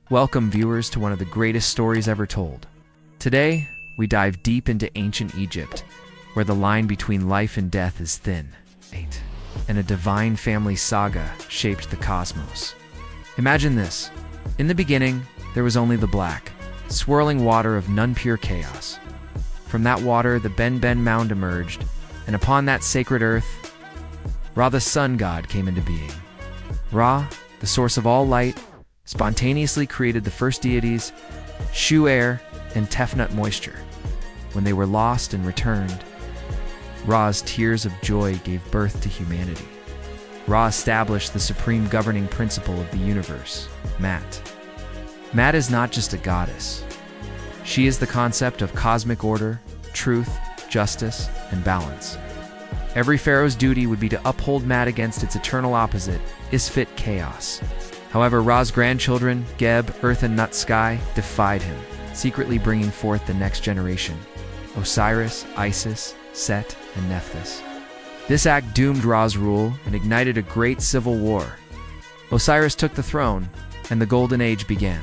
Welcome, viewers, to one of the greatest stories ever told. Today, we dive deep into ancient Egypt, where the line between life and death is thin, and a divine family saga shaped the cosmos. Imagine this. In the beginning, there was only the black, swirling water of none-pure chaos. From that water, the Ben Mound emerged, and upon that sacred earth, Ra, the sun god, came into being. Ra, the source of all light, spontaneously created the first deities, Shu air and Tefnut moisture. When they were lost and returned, Ra's tears of joy gave birth to humanity. Ra established the supreme governing principle of the universe, Mat. Mat is not just a goddess. She is the concept of cosmic order, truth, justice, and balance. Every pharaoh's duty would be to uphold Mat against its eternal opposite, Isfit, chaos. However, Ra's grandchildren, Geb, Earth and Nut Sky, defied him, secretly bringing forth the next generation, Osiris, Isis, Set, and Nephthys. This act doomed Ra's rule and ignited a great civil war. Osiris took the throne, and the Golden Age began.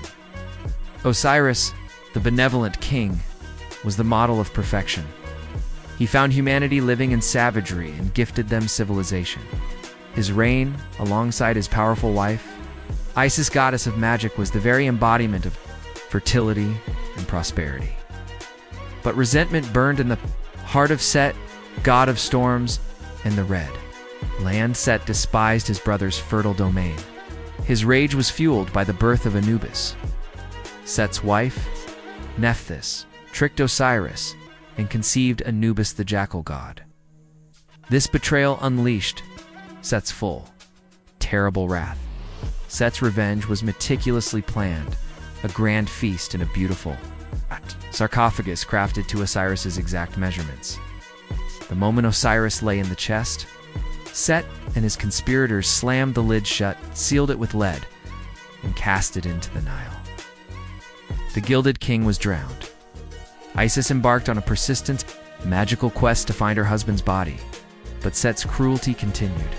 Osiris, the benevolent king, was the model of perfection. He found humanity living in savagery and gifted them civilization. His reign, alongside his powerful wife, Isis, goddess of magic, was the very embodiment of fertility and prosperity. But resentment burned in the heart of Set, god of storms, and the Red Land. Set despised his brother's fertile domain. His rage was fueled by the birth of Anubis. Set's wife, Nephthys, tricked Osiris and conceived Anubis, the jackal god. This betrayal unleashed Set's full, terrible wrath. Set's revenge was meticulously planned, a grand feast in a beautiful sarcophagus crafted to Osiris's exact measurements. The moment Osiris lay in the chest, Set and his conspirators slammed the lid shut, sealed it with lead, and cast it into the Nile. The Gilded King was drowned. Isis embarked on a persistent, magical quest to find her husband's body, but Set's cruelty continued.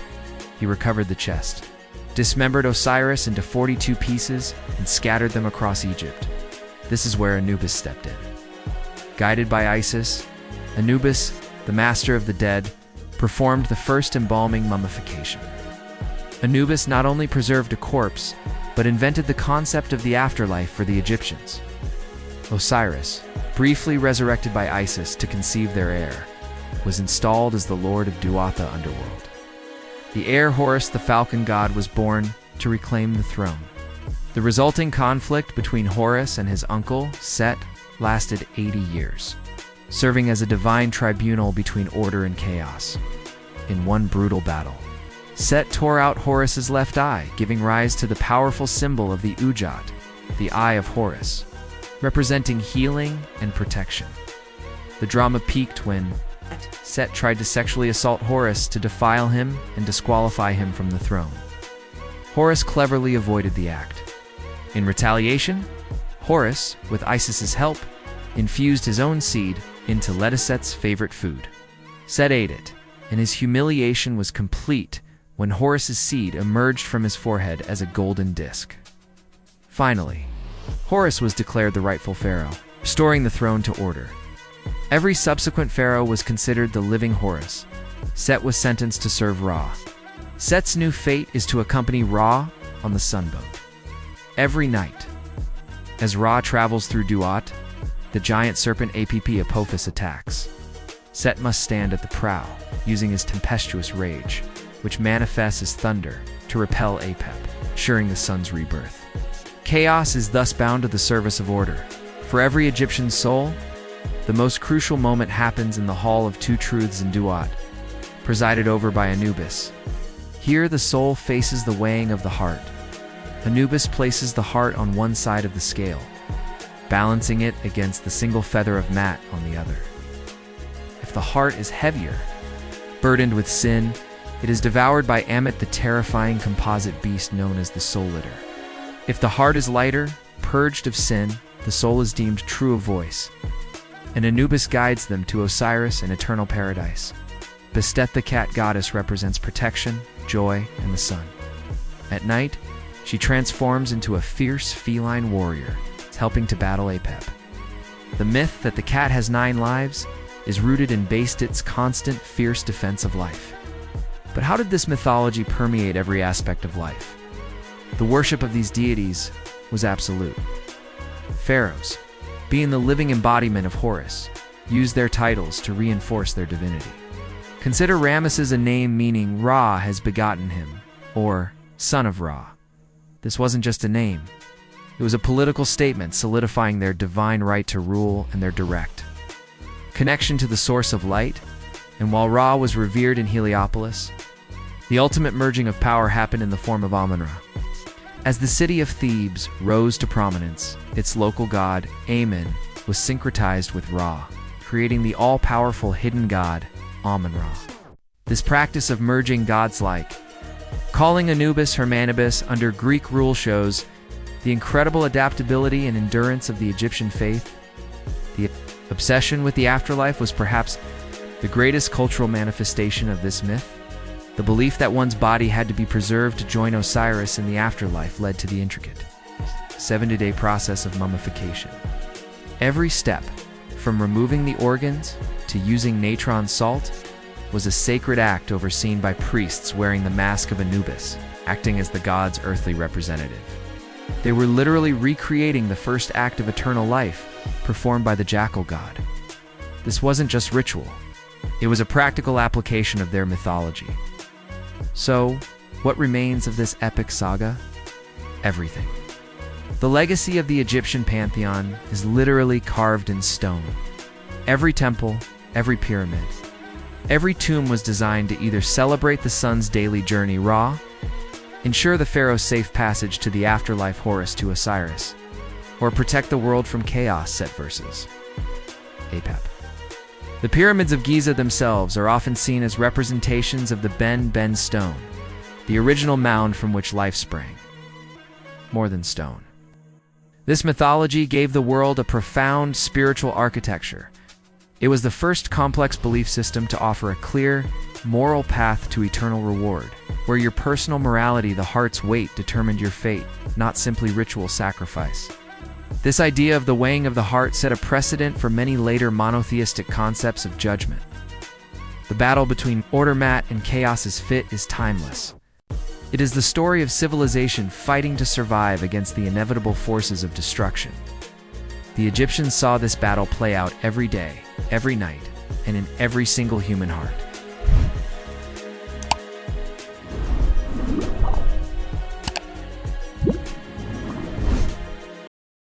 He recovered the chest, dismembered Osiris into 42 pieces, and scattered them across Egypt. This is where Anubis stepped in. Guided by Isis, Anubis, the master of the dead, performed the first embalming mummification. Anubis not only preserved a corpse, but invented the concept of the afterlife for the Egyptians. Osiris, briefly resurrected by Isis to conceive their heir, was installed as the lord of Duatha underworld. The heir Horus the Falcon god was born to reclaim the throne. The resulting conflict between Horus and his uncle, Set, lasted 80 years, serving as a divine tribunal between order and chaos. In one brutal battle, Set tore out Horus's left eye, giving rise to the powerful symbol of the Ujat, the Eye of Horus, representing healing and protection. The drama peaked when Set tried to sexually assault Horus to defile him and disqualify him from the throne. Horus cleverly avoided the act. In retaliation, Horus, with Isis's help, infused his own seed into Set's favorite food. Set ate it, and his humiliation was complete when Horus's seed emerged from his forehead as a golden disc. Finally, Horus was declared the rightful pharaoh, restoring the throne to order. Every subsequent pharaoh was considered the living Horus. Set was sentenced to serve Ra. Set's new fate is to accompany Ra on the sunboat. Every night, as Ra travels through Duat, the giant serpent Apophis attacks. Set must stand at the prow, using his tempestuous rage, which manifests as thunder, to repel Apep, ensuring the sun's rebirth. Chaos is thus bound to the service of order. For every Egyptian soul, the most crucial moment happens in the Hall of Two Truths in Duat, presided over by Anubis. Here the soul faces the weighing of the heart. Anubis places the heart on one side of the scale, balancing it against the single feather of Mat on the other. If the heart is heavier, burdened with sin, it is devoured by Ammit, the terrifying composite beast known as the Soul Eater. If the heart is lighter, purged of sin, the soul is deemed true of voice, and Anubis guides them to Osiris and eternal paradise. Bastet, the cat goddess, represents protection, joy, and the sun. At night, she transforms into a fierce feline warrior, helping to battle Apep. The myth that the cat has 9 lives is rooted in Bastit's constant, fierce defense of life. But how did this mythology permeate every aspect of life? The worship of these deities was absolute. Pharaohs, being the living embodiment of Horus, used their titles to reinforce their divinity. Consider Ramesses a name meaning Ra has begotten him, or son of Ra. This wasn't just a name. It was a political statement solidifying their divine right to rule and their direct connection to the source of light. And while Ra was revered in Heliopolis, the ultimate merging of power happened in the form of Amun-Ra. As the city of Thebes rose to prominence, its local god, Amun, was syncretized with Ra, creating the all-powerful hidden god, Amun-Ra. This practice of merging gods like calling Anubis Hermanibus under Greek rule shows the incredible adaptability and endurance of the Egyptian faith. The obsession with the afterlife was perhaps the greatest cultural manifestation of this myth. The belief that one's body had to be preserved to join Osiris in the afterlife led to the intricate 70-day process of mummification. Every step, from removing the organs to using natron salt, was a sacred act overseen by priests wearing the mask of Anubis, acting as the god's earthly representative. They were literally recreating the first act of eternal life, performed by the jackal god. This wasn't just ritual. It was a practical application of their mythology. So, what remains of this epic saga? Everything. The legacy of the Egyptian pantheon is literally carved in stone. Every temple, every pyramid, every tomb was designed to either celebrate the sun's daily journey Ra, ensure the pharaoh's safe passage to the afterlife Horus to Osiris, or protect the world from chaos Set versus Apep. The pyramids of Giza themselves are often seen as representations of the Ben stone, the original mound from which life sprang. More than stone. This mythology gave the world a profound spiritual architecture. It was the first complex belief system to offer a clear, moral path to eternal reward, where your personal morality, the heart's weight, determined your fate, not simply ritual sacrifice. This idea of the weighing of the heart set a precedent for many later monotheistic concepts of judgment. The battle between Order-Mat and Chaos's Fit is timeless. It is the story of civilization fighting to survive against the inevitable forces of destruction. The Egyptians saw this battle play out every day, every night, and in every single human heart.